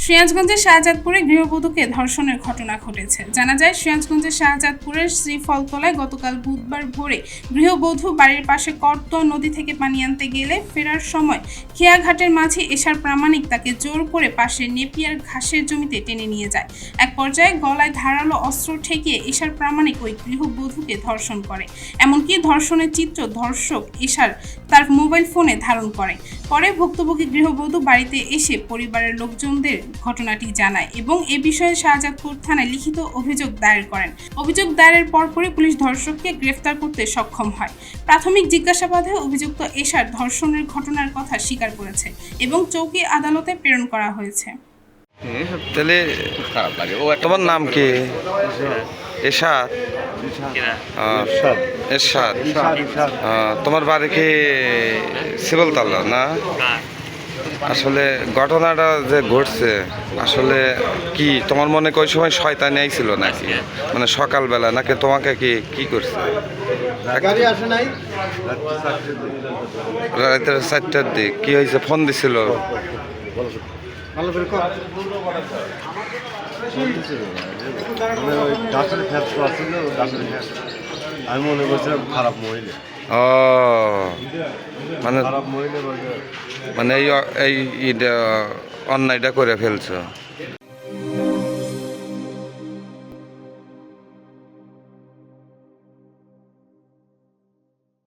সিরাজগঞ্জের শাহজাদপুরে গৃহবধূকে ধর্ষণের ঘটনা ঘটেছে। জানা যায়, সিরাজগঞ্জের শাহজাদপুরের শ্রীফলতলায় গতকাল বুধবার ভোরে গৃহবধূ বাড়ির পাশে করতোয়া নদী থেকে পানি আনতে গেলে ফেরার সময় খেয়াঘাটের মাঝি এশার প্রামাণিক তাকে জোর করে পাশের নেপিয়ার ঘাসের জমিতে টেনে নিয়ে যায়। এক পর্যায়ে গলায় ধারালো অস্ত্র ঠেকিয়ে এশার প্রামাণিক ওই গৃহবধূকে ধর্ষণ করে। এমনকি ধর্ষণের চিত্র ধর্ষক এশার তার মোবাইল ফোনে ধারণ করে। পরে ভুক্তভোগী গৃহবধূ বাড়িতে এসে পরিবারের লোকজনদের ঘটনাটি জানায় এবং এ বিষয়ে শাহজাদপুর থানায় লিখিত অভিযোগ দায়ের করেন। অভিযোগ দায়েরের পরপরই পুলিশ ধর্ষককে গ্রেফতার করতে সক্ষম হয়। প্রাথমিক জিজ্ঞাসাবাদে অভিযুক্ত এশার ধর্ষণের ঘটনার কথা স্বীকার করেছে এবং চৌকি আদালতে প্রেরণ করা হয়েছে। তাহলে তোমার নাম কি? এরশাদ। এরশাদ। তোমার বাড়ি কি শিবলতলা না? আসলে ঘটনাটা যে ঘটছে আসলে কি তোমার মনে ওই সময় শয়তানি আইছিল নাকি? মানে সকালবেলা নাকি তোমাকে কি করছে? রাতের 4টার দিক কি হয়েছে? ফোন দিছিল? আমি মনে করছিলাম খারাপ মহিলা। ও মানে খারাপ মহিলা মানে এই অন্যায়টা করে ফেলছো।